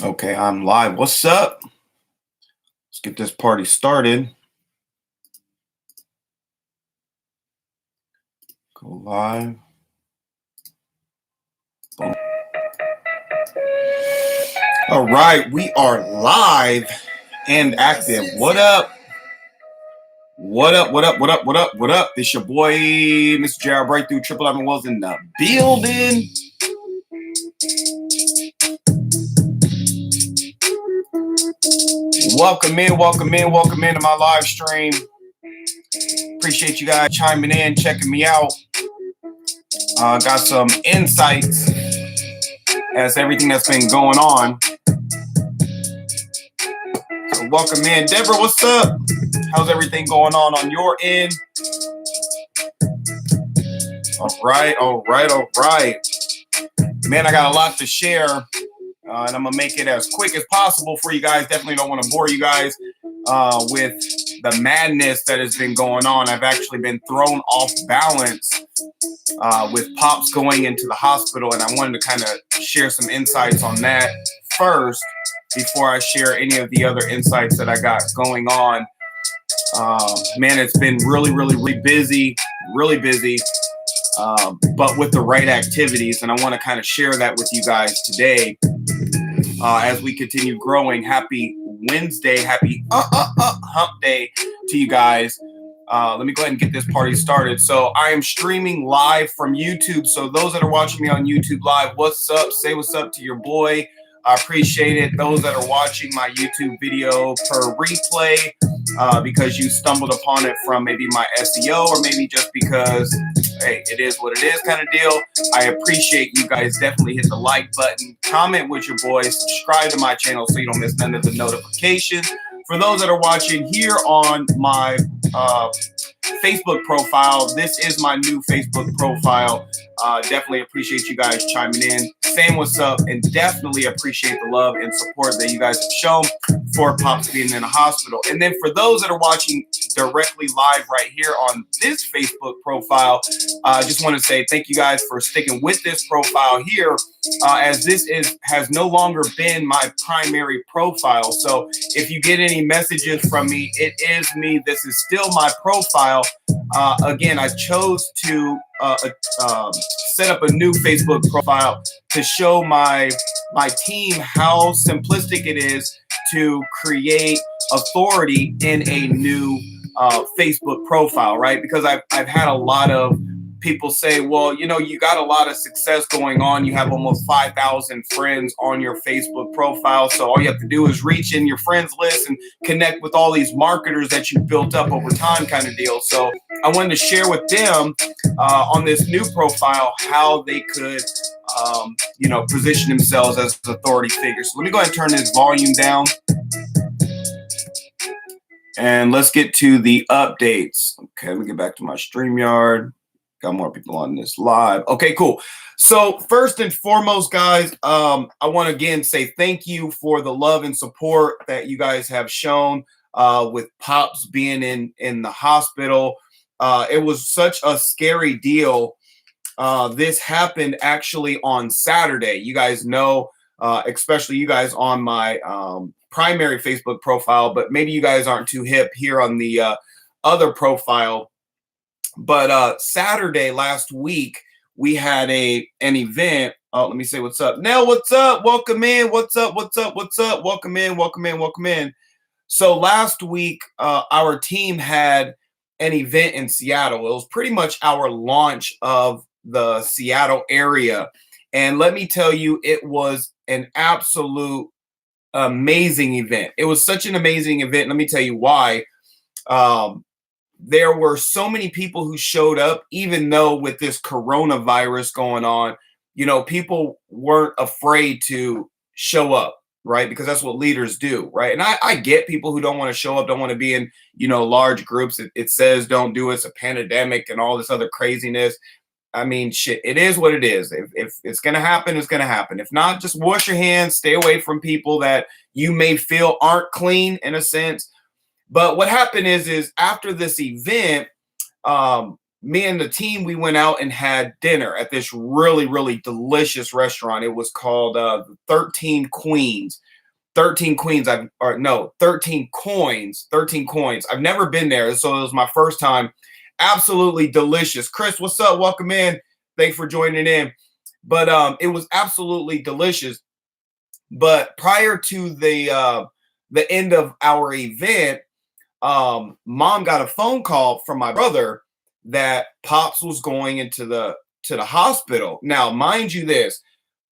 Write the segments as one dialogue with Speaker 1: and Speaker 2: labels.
Speaker 1: Okay, I'm live. What's up? Let's get this party started. Go live. Boom. All right, we are live and active. What up? What up? What up? What up? What up? What up? It's your boy, Mr. JR Breakthrough, Triple Diamond Wells in the building. Welcome in to my live stream. Appreciate you guys chiming in, checking me out. Got some insights as everything that's been going on. So welcome in. Deborah, what's up? How's everything going on your end? All right. Man, I got a lot to share, and I'm going to make it as quick as possible for you guys. Definitely don't want to bore you guys with the madness that has been going on. I've actually been thrown off balance with Pops going into the hospital, and I wanted to kind of share some insights on that first before I share any of the other insights that I got going on. Man, it's been really busy, but with the right activities, and I want to kind of share that with you guys today as we continue growing. Happy Wednesday, happy hump day to you guys. Let me go ahead and get this party started. So I am streaming live from YouTube. So those that are watching me on YouTube live, what's up? Say what's up to your boy. I appreciate it. Those that are watching my YouTube video per replay, because you stumbled upon it from maybe my SEO or maybe just because, hey, it is what it is kind of deal. I appreciate you guys. Definitely hit the like button, comment with your boy, subscribe to my channel so you don't miss none of the notifications. For those that are watching here on my Facebook profile, this is my new Facebook profile. Definitely appreciate you guys chiming in, saying what's up, and definitely appreciate the love and support that you guys have shown for Pops being in the hospital. And then for those that are watching directly live right here on this Facebook profile, I just want to say thank you guys for sticking with this profile here, as this has no longer been my primary profile. So if you get any messages from me, it is me. This is still my profile. Again, I chose to set up a new Facebook profile to show my team how simplistic it is to create authority in a new Facebook profile, right? Because I've had a lot of people say, well, you know, you got a lot of success going on. You have almost 5,000 friends on your Facebook profile. So all you have to do is reach in your friends list and connect with all these marketers that you built up over time kind of deal. So I wanted to share with them on this new profile how they could, position themselves as authority figures. So let me go ahead and turn this volume down. And let's get to the updates. Okay, let me get back to my StreamYard. Got more people on this live. Okay, cool. So first and foremost, guys, I want to again say thank you for the love and support that you guys have shown with Pops being in the hospital. It was such a scary deal. This happened actually on Saturday. You guys know, especially you guys on my primary Facebook profile, but maybe you guys aren't too hip here on the other profile. But Saturday last week, we had an event. Oh, let me say what's up. Nell, what's up? Welcome in. What's up? Welcome in. So last week, our team had an event in Seattle. It was pretty much our launch of the Seattle area. And let me tell you, it was an absolute amazing event. It was such an amazing event. Let me tell you why. There were so many people who showed up, even though with this coronavirus going on, you know, people weren't afraid to show up, right? Because that's what leaders do, right? And I get people who don't want to show up, don't want to be in, large groups. It says don't do it. It's a pandemic and all this other craziness. I mean, shit, it is what it is. If it's going to happen, it's going to happen. If not, just wash your hands, stay away from people that you may feel aren't clean in a sense. But what happened is after this event, me and the team, we went out and had dinner at this really delicious restaurant. It was called 13 Queens. 13 Queens. 13 coins. 13 coins. I've never been there, so it was my first time. Absolutely delicious. Chris, what's up? Welcome in. Thanks for joining in. But it was absolutely delicious. But prior to the end of our event, mom got a phone call from my brother that pops was going into the hospital. Now, mind you, this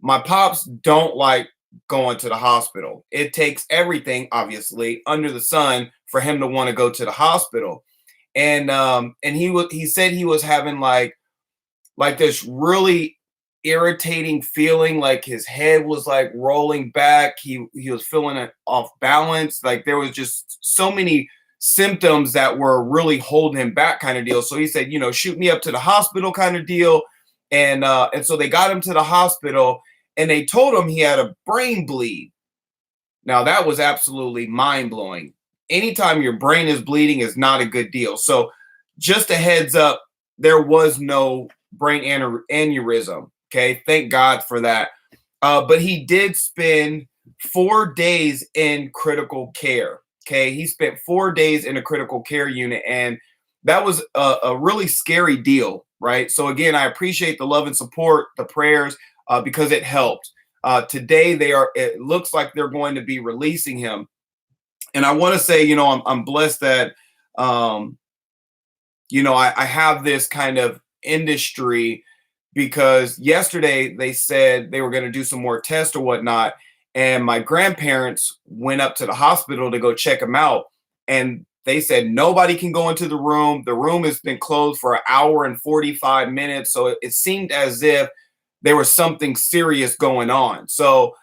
Speaker 1: my pops don't like going to the hospital. It takes everything, obviously, under the sun for him to want to go to the hospital. And he said he was having like this really irritating feeling, like his head was like rolling back. He was feeling it off balance. Like there was just so many symptoms that were really holding him back, kind of deal. So he said, shoot me up to the hospital, kind of deal. And so they got him to the hospital, and they told him he had a brain bleed. Now that was absolutely mind blowing. Anytime your brain is bleeding is not a good deal. So just a heads up, there was no brain aneurysm. Okay, thank God for that. But he did spend 4 days in critical care. Okay, he spent 4 days in a critical care unit, and that was a really scary deal, right? So again, I appreciate the love and support, the prayers, because it helped. Today, it looks like they're going to be releasing him, and I want to say, I'm blessed that, I have this kind of industry, because yesterday they said they were going to do some more tests or whatnot. And my grandparents went up to the hospital to go check him out. And they said nobody can go into the room. The room has been closed for an hour and 45 minutes. So it seemed as if there was something serious going on. So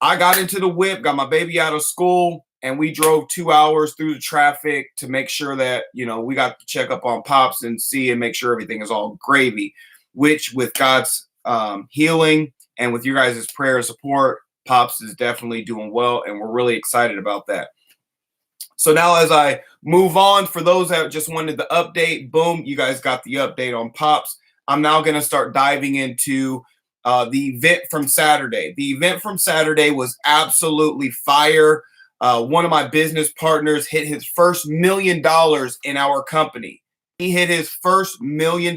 Speaker 1: I got into the whip, got my baby out of school, and we drove 2 hours through the traffic to make sure that, we got to check up on Pops and see and make sure everything is all gravy, which with God's healing and with you guys' prayer and support, Pops is definitely doing well, and we're really excited about that. So now as I move on, for those that just wanted the update, boom, you guys got the update on Pops. I'm now going to start diving into the event from Saturday. The event from Saturday was absolutely fire. One of my business partners hit his first $1 million in our company. He hit his first $1 million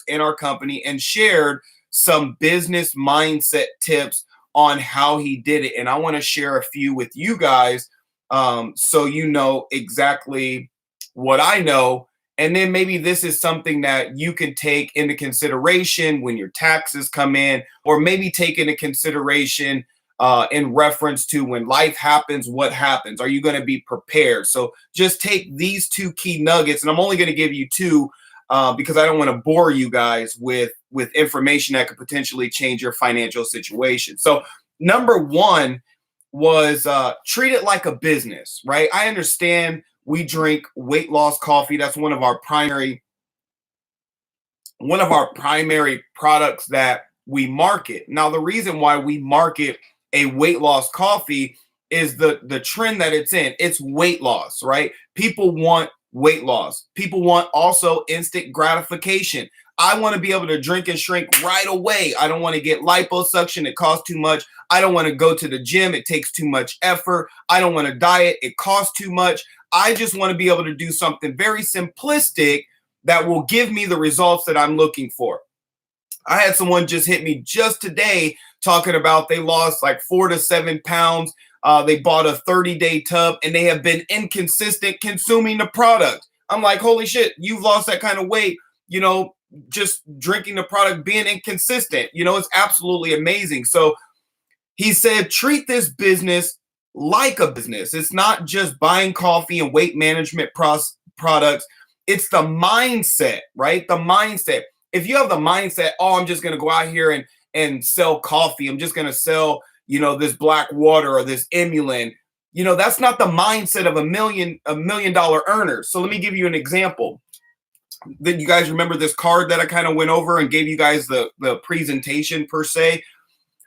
Speaker 1: in our company and shared some business mindset tips on how he did it. And I want to share a few with you guys, so you know exactly what I know. And then maybe this is something that you can take into consideration when your taxes come in, or maybe take into consideration in reference to when life happens, what happens? Are you going to be prepared? So just take these two key nuggets, and I'm only going to give you two because I don't want to bore you guys with information that could potentially change your financial situation. So number one was treat it like a business, right? I understand we drink weight loss coffee. That's one of our primary products that we market. Now, the reason why we market a weight loss coffee is the trend that it's in. It's weight loss, right? People want weight loss. People want also instant gratification. I want to be able to drink and shrink right away. I don't want to get liposuction. It costs too much. I don't want to go to the gym. It takes too much effort. I don't want to diet. It costs too much. I just want to be able to do something very simplistic that will give me the results that I'm looking for. I had someone just hit me just today talking about they lost like 4 to 7 pounds. They bought a 30-day tub, and they have been inconsistent consuming the product. I'm like, holy shit, you've lost that kind of weight, just drinking the product, being inconsistent. It's absolutely amazing. So he said, treat this business like a business. It's not just buying coffee and weight management products. It's the mindset, right? The mindset. If you have the mindset, oh, I'm just going to go out here and sell coffee. I'm just going to sell, this black water or this emulin. That's not the mindset of a million dollar earner. So let me give you an example. Then you guys remember this card that I kind of went over and gave you guys the presentation per se.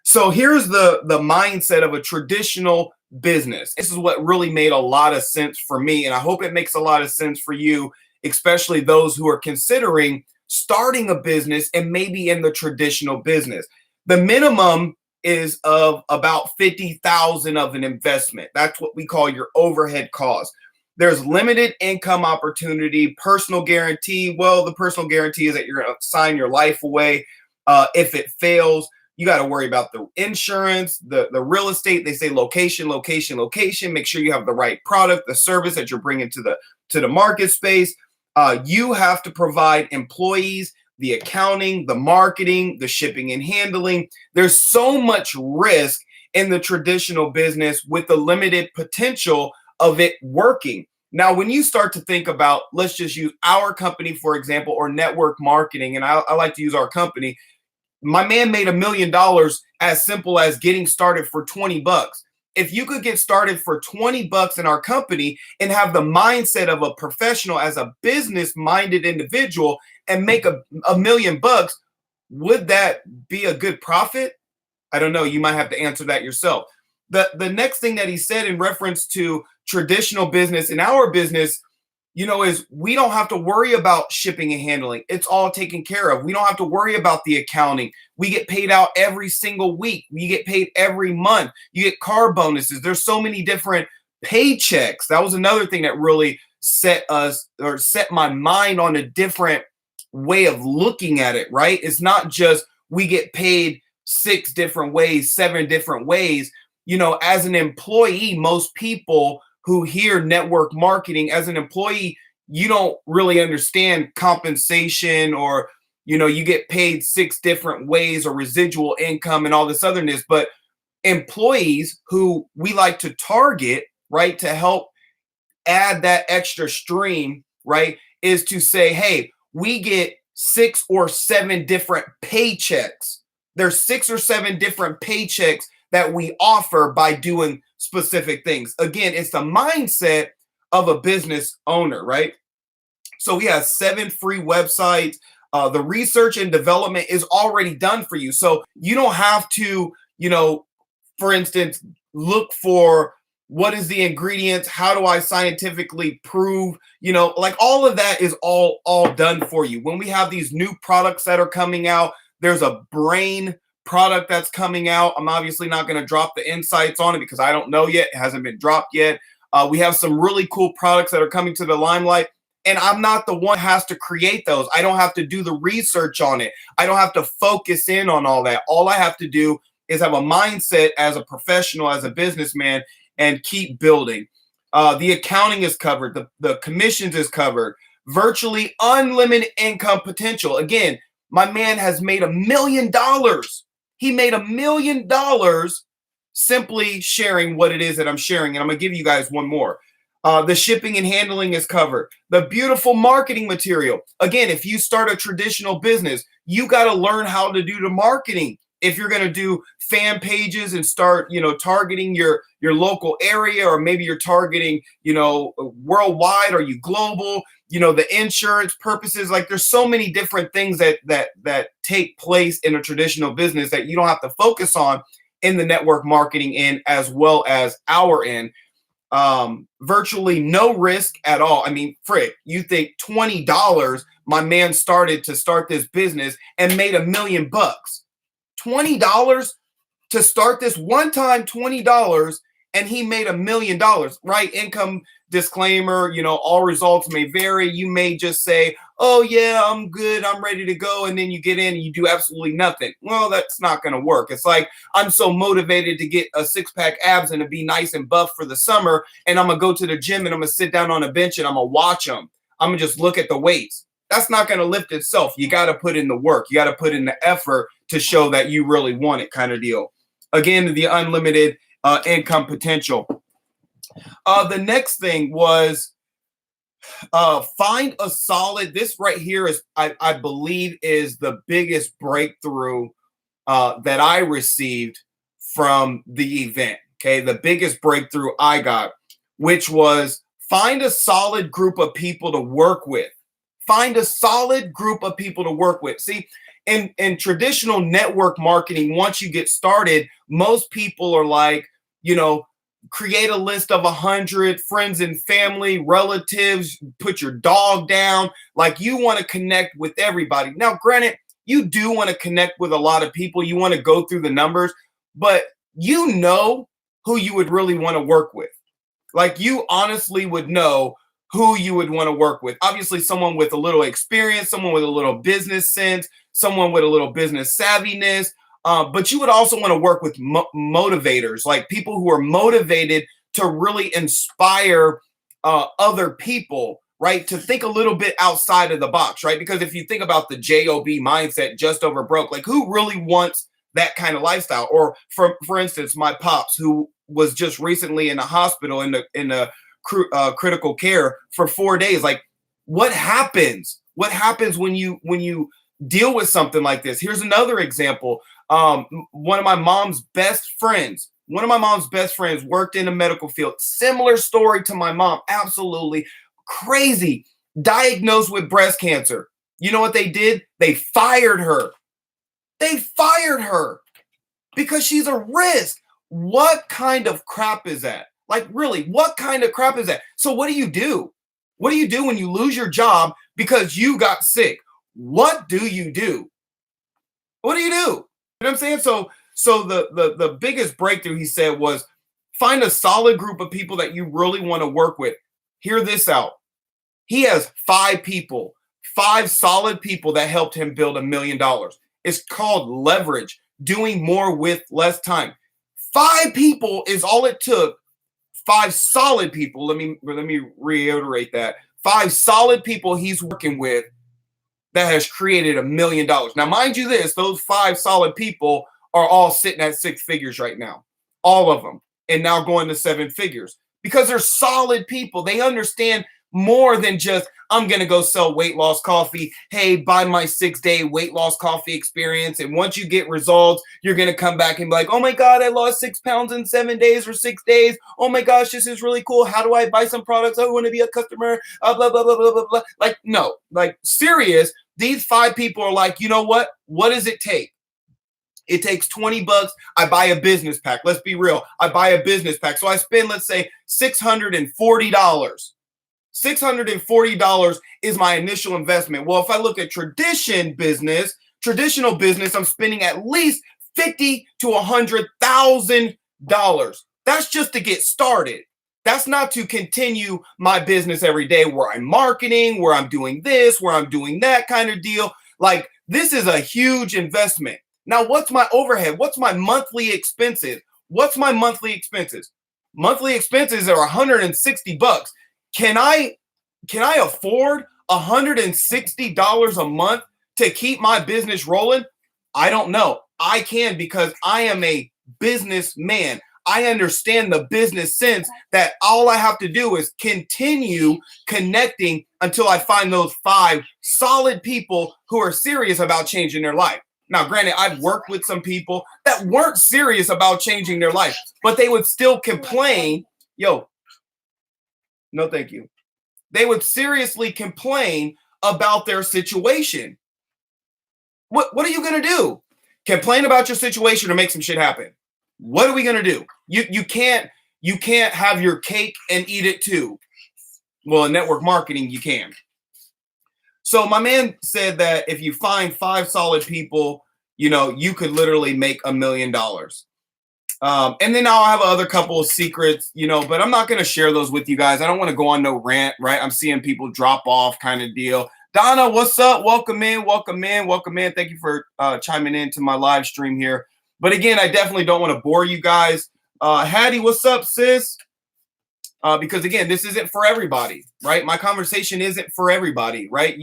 Speaker 1: So here's the mindset of a traditional business. This is what really made a lot of sense for me, and I hope it makes a lot of sense for you, especially those who are considering starting a business and maybe in the traditional business. The minimum is of about 50,000 of an investment. That's what we call your overhead cost. There's limited income opportunity, personal guarantee. Well, the personal guarantee is that you're going to sign your life away. If it fails, you got to worry about the insurance, the real estate. They say location, location, location. Make sure you have the right product, the service that you're bringing to the market space. You have to provide employees, the accounting, the marketing, the shipping and handling. There's so much risk in the traditional business with the limited potential of it working. Now, when you start to think about, let's just use our company, for example, or network marketing, and I like to use our company. My man made $1 million as simple as getting started for 20 bucks. If you could get started for 20 bucks in our company and have the mindset of a professional as a business-minded individual and make a million bucks, would that be a good profit? I don't know. You might have to answer that yourself. The next thing that he said in reference to traditional business and our business, is we don't have to worry about shipping and handling. It's all taken care of. We don't have to worry about the accounting. We get paid out every single week. We get paid every month. You get car bonuses. There's so many different paychecks. That was another thing that really set my mind on a different way of looking at it, right? It's not just we get paid 6 different ways, 7 different ways. As an employee, most people who hear network marketing, as an employee, you don't really understand compensation, or you get paid 6 different ways, or residual income and all this otherness. But employees who we like to target, right, to help add that extra stream, right, is to say, hey, we get 6 or 7 different paychecks. There's 6 or 7 different paychecks that we offer by doing specific things. Again, it's the mindset of a business owner, right? So we have 7 free websites. The research and development is already done for you. So you don't have to, for instance, look for what is the ingredients, how do I scientifically prove, like all of that is all done for you. When we have these new products that are coming out, there's a brain product that's coming out. I'm obviously not going to drop the insights on it because I don't know yet. It hasn't been dropped yet. We have some really cool products that are coming to the limelight, and I'm not the one who has to create those. I don't have to do the research on it. I don't have to focus in on all that. All I have to do is have a mindset as a professional, as a businessman, and keep building. The accounting is covered. The commissions is covered. Virtually unlimited income potential. Again, my man has made $1 million. He made $1 million simply sharing what it is that I'm sharing. And I'm going to give you guys one more. The shipping and handling is covered. The beautiful marketing material. Again, if you start a traditional business, you got to learn how to do the marketing. If you're going to do fan pages and start, targeting your local area, or maybe you're targeting, worldwide, or you global, the insurance purposes, like there's so many different things that take place in a traditional business that you don't have to focus on in the network marketing end as well as our end. Virtually no risk at all. I mean, frick, you think $20, my man started to start this business and made $1 million. $20 to start this one time, $20, and he made $1 million, right? Income disclaimer, all results may vary. You may just say, oh yeah, I'm good, I'm ready to go. And then you get in and you do absolutely nothing. Well, that's not going to work. It's like, I'm so motivated to get a 6-pack abs and to be nice and buff for the summer. And I'm going to go to the gym and I'm going to sit down on a bench and I'm going to watch them. I'm going to just look at the weights. That's not going to lift itself. You got to put in the work. You got to put in the effort to show that you really want it, kind of deal. Again, the unlimited income potential. The next thing was find a solid. This right here is, I believe, is the biggest breakthrough that I received from the event. Okay, the biggest breakthrough I got, which was find a solid group of people to work with. Find a solid group of people to work with. See, in traditional network marketing, once you get started, most people are like, create a list of 100 friends and family, relatives, put your dog down. Like, you want to connect with everybody. Now, granted, you do want to connect with a lot of people. You want to go through the numbers, but you know who you would really want to work with. Like you honestly would know who you would want to work with. Obviously, someone with a little experience, someone with a little business sense, someone with a little business savviness. But you would also want to work with motivators, like people who are motivated to really inspire other people, right? To think a little bit outside of the box, right? Because if you think about the JOB mindset, just over broke, like who really wants that kind of lifestyle? Or for instance, my pops, who was just recently in the hospital in the critical care for 4 days. Like, what happens? What happens when you deal with something like this? Here's another example. One of my mom's best friends. One of my mom's best friends worked in the medical field. Similar story to my mom. Absolutely crazy. Diagnosed with breast cancer. You know what they did? They fired her. They fired her because she's a risk. What kind of crap is that? Like, really, what kind of crap is that? So what do? What do you do when you lose your job because you got sick? What do you do? What do you do? You know what I'm saying? So the biggest breakthrough, he said, was find a solid group of people that you really want to work with. Hear this out. He has 5 people, 5 solid people that helped him build $1 million. It's called leverage, doing more with less time. 5 people is all it took. 5 solid people. Let me reiterate that. 5 solid people he's working with that has created $1 million. Now, mind you this, those 5 solid people are all sitting at 6 figures right now. All of them. And now going to 7 figures. Because they're solid people. They understand more than just, I'm going to go sell weight loss coffee. Hey, buy my 6-day weight loss coffee experience. And once you get results, you're going to come back and be like, oh my God, I lost 6 pounds in 7 days or 6 days. Oh my gosh, this is really cool. How do I buy some products? I want to be a customer. Blah, blah, blah, blah, blah, blah. Like, no, like serious. These 5 people are like, you know what? What does it take? It takes $20. I buy a business pack. Let's be real. I buy a business pack. So I spend, let's say, $640. $640 is my initial investment. Well, if I look at traditional business, I'm spending at least $50,000 to $100,000. That's just to get started. That's not to continue my business every day where I'm marketing, where I'm doing this, where I'm doing that kind of deal. Like, this is a huge investment. Now, what's my overhead? What's my monthly expenses? Monthly expenses are $160. Can I afford $160 a month to keep my business rolling? I don't know. I can, because I am a businessman. I understand the business sense that all I have to do is continue connecting until I find those 5 solid people who are serious about changing their life. Now, granted, I've worked with some people that weren't serious about changing their life, but they would still complain. Yo, no, thank you. They would seriously complain about their situation. What are you going to do? Complain about your situation or make some shit happen? What are we going to do? You can't have your cake and eat it too. Well, in network marketing, you can. So my man said that if you find 5 solid people, you know, you could literally make $1 million. And then I'll have other couple of secrets, you know, but I'm not going to share those with you guys. I don't want to go on no rant, right? I'm seeing people drop off kind of deal. Donna, what's up? Welcome in. Thank you for chiming in to my live stream here. But again, I definitely don't want to bore you guys. Hattie, what's up, sis? Because again, this isn't for everybody, right? My conversation isn't for everybody, right?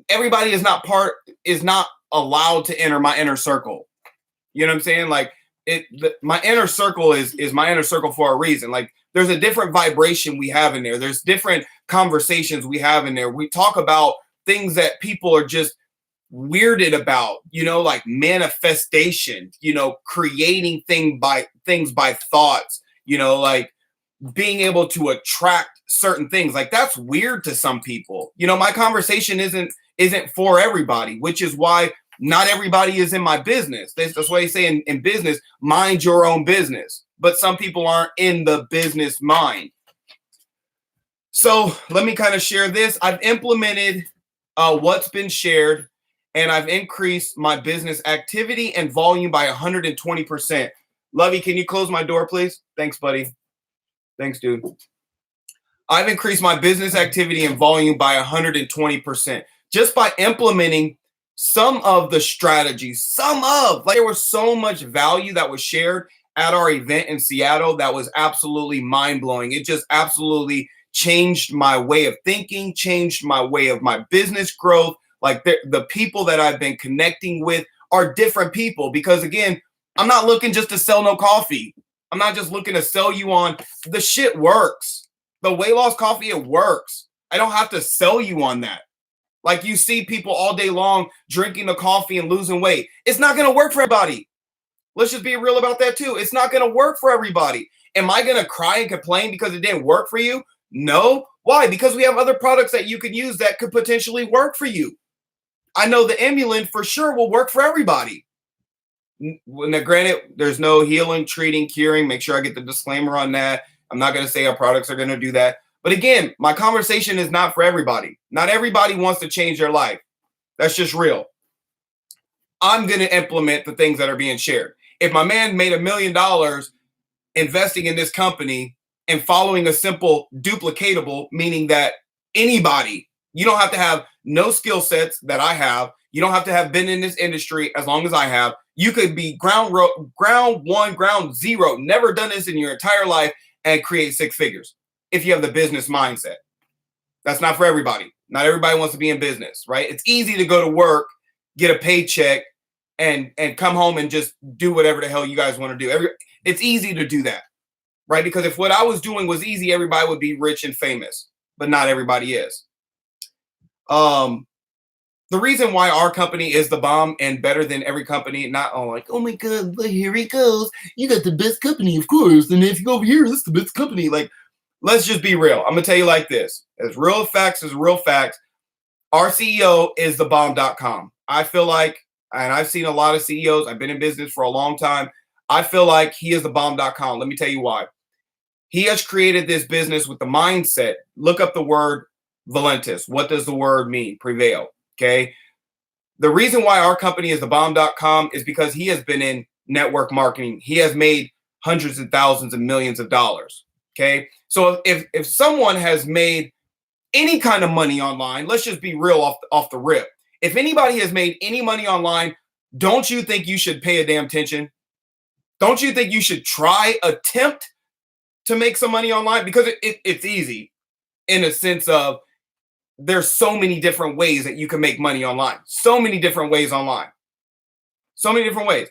Speaker 1: Everybody is not allowed to enter my inner circle. You know what I'm saying? Like my inner circle is my inner circle for a reason. Like there's a different vibration we have in there. There's different conversations we have in there. We talk about things that people are just weirded about, you know, like manifestation, you know, creating things by thoughts, you know, like being able to attract certain things. Like that's weird to some people. You know, my conversation isn't for everybody, which is why not everybody is in my business. That's why you say in business, mind your own business. But some people aren't in the business mind. So let me kind of share this. I've implemented what's been shared, and I've increased my business activity and volume by 120%. Lovey, can you close my door, please? Thanks, buddy. Thanks, dude. I've increased my business activity and volume by 120% just by implementing some of the strategies. Like there was so much value that was shared at our event in Seattle that was absolutely mind-blowing. It just absolutely changed my way of thinking, changed my way of my business growth. Like the people that I've been connecting with are different people because, again, I'm not looking just to sell no coffee. I'm not just looking to sell you on the shit works. The weight loss coffee, it works. I don't have to sell you on that. Like you see people all day long drinking the coffee and losing weight. It's not going to work for everybody. Let's just be real about that too. It's not going to work for everybody. Am I going to cry and complain because it didn't work for you? No. Why? Because we have other products that you can use that could potentially work for you. I know the Emulant for sure will work for everybody. Now, granted, there's no healing, treating, curing. Make sure I get the disclaimer on that. I'm not going to say our products are going to do that. But again, my conversation is not for everybody. Not everybody wants to change their life. That's just real. I'm going to implement the things that are being shared. If my man made $1 million investing in this company and following a simple duplicatable, meaning that anybody, you don't have to have no skill sets that I have. You don't have to have been in this industry as long as I have. You could be ground one, ground zero, never done this in your entire life and create six figures if you have the business mindset. That's not for everybody. Not everybody wants to be in business, right? It's easy to go to work, get a paycheck, and come home and just do whatever the hell you guys want to do. It's easy to do that, right? Because if what I was doing was easy, everybody would be rich and famous, but not everybody is. The reason why our company is the bomb and better than every company, not all like, oh my God, here he goes. You got the best company, of course. And if you go over here, this is the best company. Like, let's just be real. I'm going to tell you like this. As real facts as real facts, our CEO is the bomb.com. I feel like, and I've seen a lot of CEOs, I've been in business for a long time. I feel like he is the bomb.com. Let me tell you why. He has created this business with the mindset. Look up the word Valentus. What does the word mean? Prevail. Okay. The reason why our company is the bomb.com is because he has been in network marketing. He has made hundreds of thousands and millions of dollars. Okay. So if someone has made any kind of money online, let's just be real off the rip. If anybody has made any money online, don't you think you should pay a damn attention? Don't you think you should attempt to make some money online? Because it's easy in a sense of there's so many different ways that you can make money online. So many different ways online. So many different ways.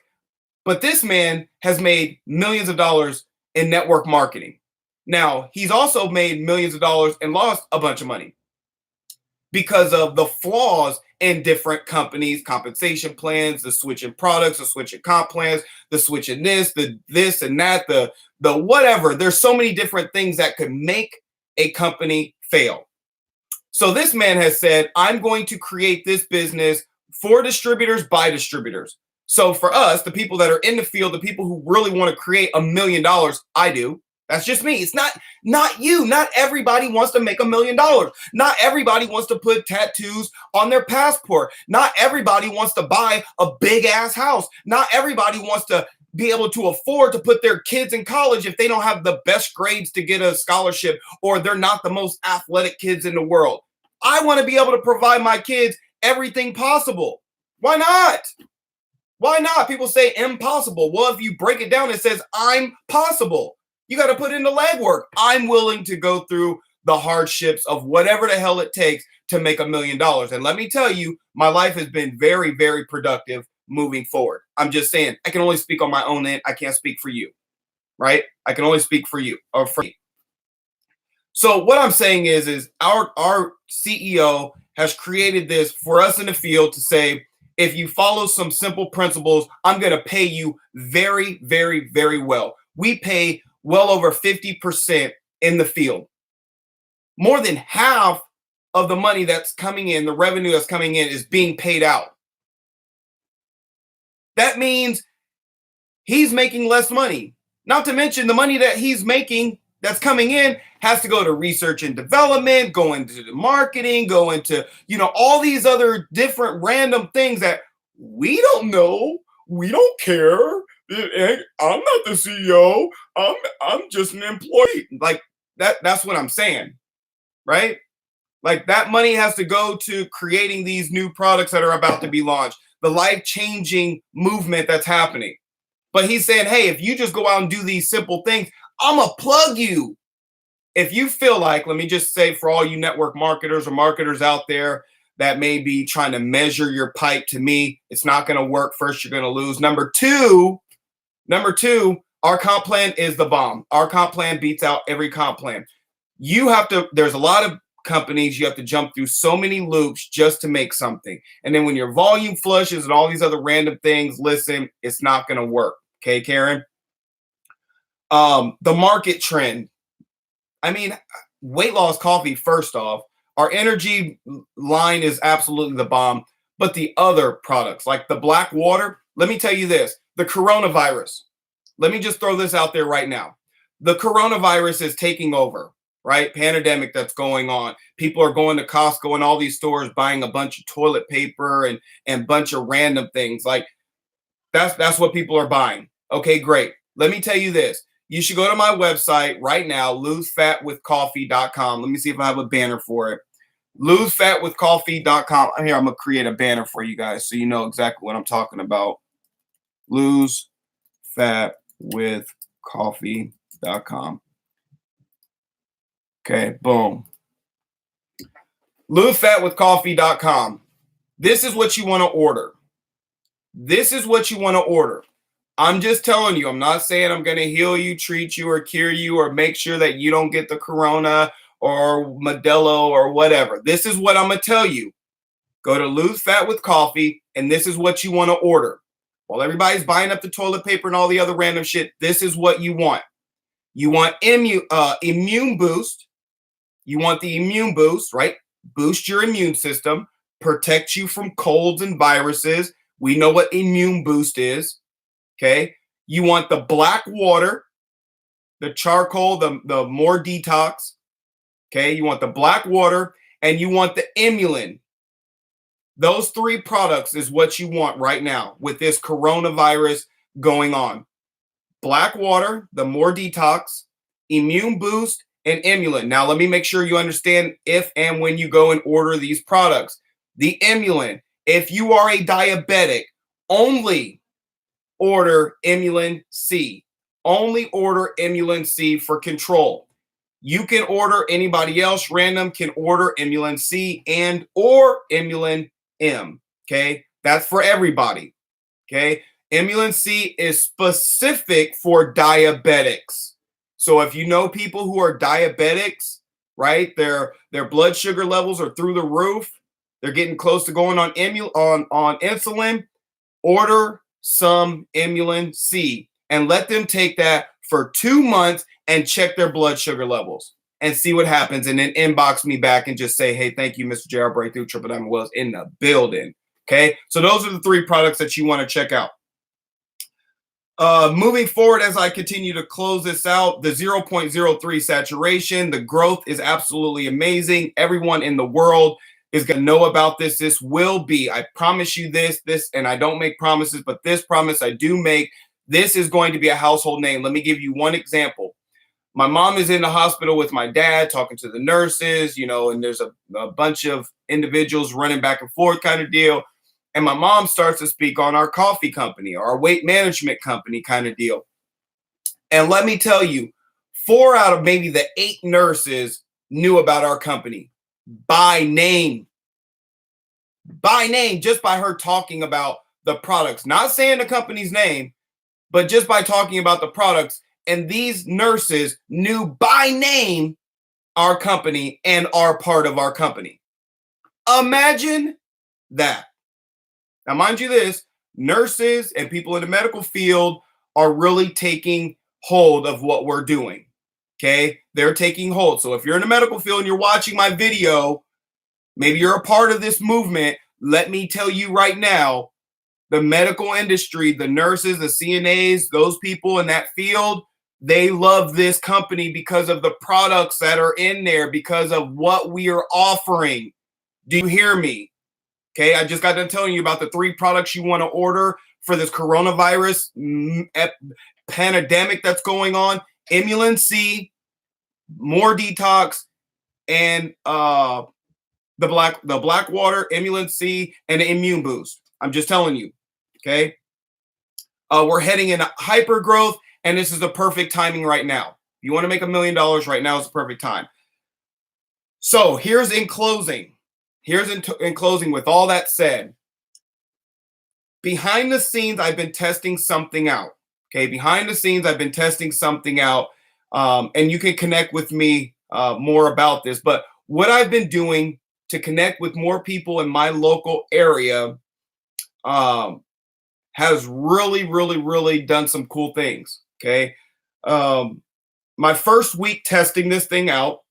Speaker 1: But this man has made millions of dollars in network marketing. Now, he's also made millions of dollars and lost a bunch of money because of the flaws in different companies, compensation plans, the switching products, the switching comp plans, the switching this and that, the whatever. There's so many different things that could make a company fail. So this man has said, I'm going to create this business for distributors by distributors. So for us, the people that are in the field, the people who really want to create $1 million, I do. That's just me. It's not you. Not everybody wants to make $1 million. Not everybody wants to put tattoos on their passport. Not everybody wants to buy a big ass house. Not everybody wants to be able to afford to put their kids in college if they don't have the best grades to get a scholarship or they're not the most athletic kids in the world. I want to be able to provide my kids everything possible. Why not? Why not? People say impossible. Well, if you break it down, it says I'm possible. You got to put in the legwork. I'm willing to go through the hardships of whatever the hell it takes to make $1 million. And let me tell you, my life has been very, very productive moving forward. I'm just saying, I can only speak on my own end. I can't speak for you, right? I can only speak for you or for me. So what I'm saying is our CEO has created this for us in the field to say, if you follow some simple principles, I'm going to pay you very, very, very well. We pay well over 50% in the field. More than half of the money that's coming in, the revenue that's coming in, is being paid out. That means he's making less money. Not to mention the money that he's making that's coming in has to go to research and development, go into the marketing, go into, all these other different random things that we don't know. We don't care. I'm not the CEO. I'm just an employee. Like that's what I'm saying, right? Like that money has to go to creating these new products that are about to be launched, the life-changing movement that's happening. But he's saying, hey, if you just go out and do these simple things, I'm going to plug you. If you feel like, let me just say for all you network marketers or marketers out there that may be trying to measure your pipe, to me, it's not going to work. First, you're going to lose. Number two, our comp plan is the bomb. Our comp plan beats out every comp plan. There's a lot of companies, you have to jump through so many loops just to make something. And then when your volume flushes and all these other random things, listen, it's not going to work. Okay, Karen? The market trend. I mean, weight loss coffee, first off, our energy line is absolutely the bomb. But the other products, like the black water, let me tell you this, the coronavirus. Let me just throw this out there right now. The coronavirus is taking over, right? Pandemic that's going on. People are going to Costco and all these stores buying a bunch of toilet paper and bunch of random things. Like that's what people are buying. Okay, great. Let me tell you this. You should go to my website right now, losefatwithcoffee.com. Let me see if I have a banner for it. Losefatwithcoffee.com. Here, I'm going to create a banner for you guys so you know exactly what I'm talking about. Losefatwithcoffee.com. Okay, boom. Losefatwithcoffee.com. This is what you want to order. This is what you want to order. I'm just telling you, I'm not saying I'm going to heal you, treat you, or cure you, or make sure that you don't get the corona or Modelo or whatever. This is what I'm going to tell you. Go to Lose Fat with Coffee, and this is what you want to order. While everybody's buying up the toilet paper and all the other random shit, this is what you want. You want immune boost. You want the immune boost, right? Boost your immune system, protect you from colds and viruses. We know what immune boost is. Okay. You want the black water, the charcoal, the more detox. Okay. You want the black water and you want the Imulin. Those three products is what you want right now with this coronavirus going on. Black water, the more detox, immune boost, and Imulin. Now, let me make sure you understand if and when you go and order these products. The Imulin, if you are a diabetic, only order Imulin C. Only order Imulin C for control. You can order, anybody else random can order Imulin C and or Imulin M. Okay, that's for everybody. Okay, Imulin C is specific for diabetics. So if you know people who are diabetics, right, their blood sugar levels are through the roof, they're getting close to going on insulin, order some Imulin C and let them take that for 2 months and check their blood sugar levels and see what happens. And then inbox me back and just say, hey, thank you, Mr. JR Breakthrough. Triple Diamond Wells in the building. Okay. So those are the three products that you want to check out. Moving forward, as I continue to close this out, the 0.03 saturation, the growth is absolutely amazing. Everyone in the world is going to know about this. This will be, I promise you this, and I don't make promises, but this promise I do make. This is going to be a household name. Let me give you one example. My mom is in the hospital with my dad, talking to the nurses, and there's a bunch of individuals running back and forth kind of deal. And my mom starts to speak on our coffee company or our weight management company kind of deal. And let me tell you, 4 out of maybe the 8 nurses knew about our company by name, just by her talking about the products, not saying the company's name, but just by talking about the products. And these nurses knew by name our company and are part of our company. Imagine that. Now, mind you this, nurses and people in the medical field are really taking hold of what we're doing. Okay, they're taking hold. So if you're in the medical field and you're watching my video, maybe you're a part of this movement. Let me tell you right now, the medical industry, the nurses, the CNAs, those people in that field, They love this company because of the products that are in there, because of what we are offering. Do you hear me? Okay, I just got done telling you about the 3 products you want to order for this coronavirus pandemic that's going on. Imulin C, more detox, and the black water, Imulin C, and the immune boost. I'm just telling you. Okay, we're heading into hyper growth, and this is the perfect timing right now. If you want to make $1 million right now, is the perfect time. So here's in closing. Here's in closing. With all that said, behind the scenes, I've been testing something out. Okay, behind the scenes, I've been testing something out, and you can connect with me more about this. But what I've been doing to connect with more people in my local area has really, really, really done some cool things. Okay, my first week testing this thing out.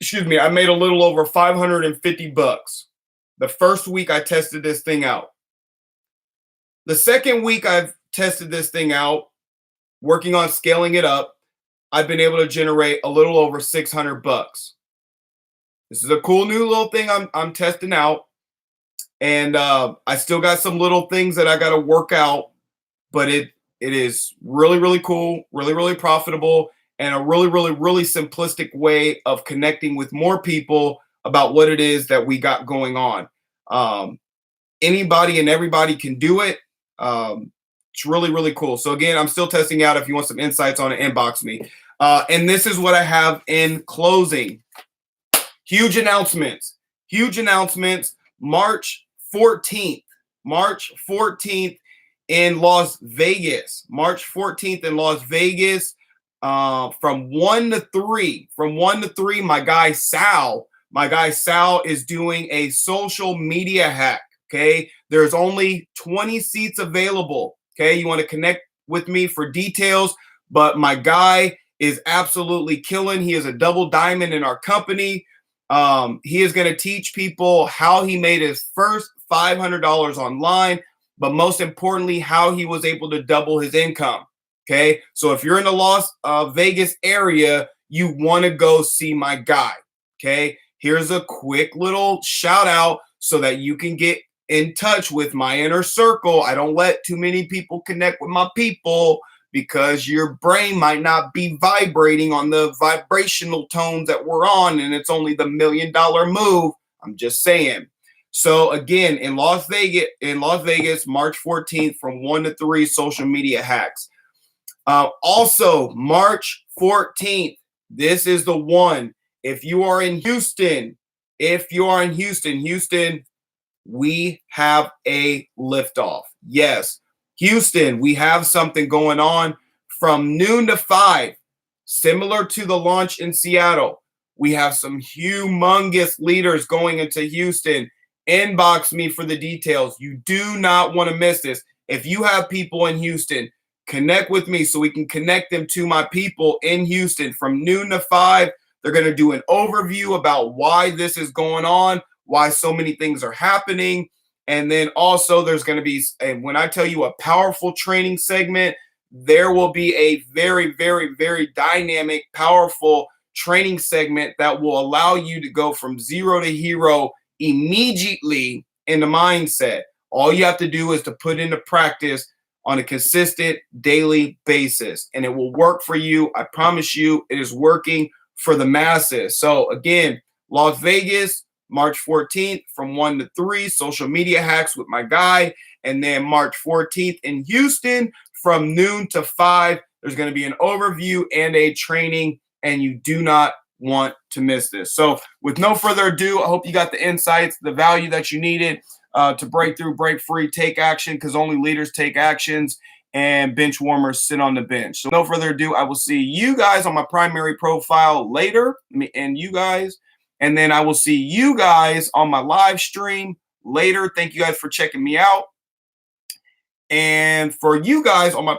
Speaker 1: Excuse me, I made a little over $550 the first week I tested this thing out. The second week I've tested this thing out, working on scaling it up, I've been able to generate a little over $600. This is a cool new little thing I'm testing out, and I still got some little things that I got to work out, but it is really, really cool, really, really profitable, and a really, really, really simplistic way of connecting with more people about what it is that we got going on. Anybody and everybody can do it. It's really, really cool. So again, I'm still testing out. If you want some insights on it, inbox me. And this is what I have in closing. Huge announcements. March 14th in Las Vegas. From 1 to 3. My guy Sal is doing a social media hack. Okay, there's only 20 seats available. Okay, you want to connect with me for details, but my guy is absolutely killing. He is a double diamond in our company. He is going to teach people how he made his first $500 online, but most importantly, how he was able to double his income. Okay, so if you're in the Las Vegas area, you want to go see my guy. Okay, here's a quick little shout out so that you can get in touch with my inner circle. I don't let too many people connect with my people because your brain might not be vibrating on the vibrational tones that we're on, and it's only the $1 million move. I'm just saying. So again, in Las Vegas, March 14th from 1 to 3, social media hacks. Also, March 14th, this is the one. If you are in Houston, Houston, we have a liftoff. Yes, Houston, we have something going on from noon to 5, similar to the launch in Seattle. We have some humongous leaders going into Houston. Inbox me for the details. You do not want to miss this. If you have people in Houston, connect with me so we can connect them to my people in Houston from noon to 5. They're going to do an overview about why this is going on, why so many things are happening. And then also there's going to be, and when I tell you a powerful training segment, there will be a very, very, very dynamic, powerful training segment that will allow you to go from zero to hero immediately in the mindset. All you have to do is to put into practice on a consistent daily basis, and it will work for you. I promise you, it is working for the masses. So again, Las Vegas, March 14th from 1 to 3, social media hacks with my guy. And then March 14th in Houston from noon to 5, there's going to be an overview and a training, and you do not want to miss this. So with no further ado, I hope you got the insights, the value that you needed to break through, break free, take action, because only leaders take actions and bench warmers sit on the bench. So no further ado, I will see you guys on my primary profile later, and then I will see you guys on my live stream later. Thank you guys for checking me out. And for you guys on my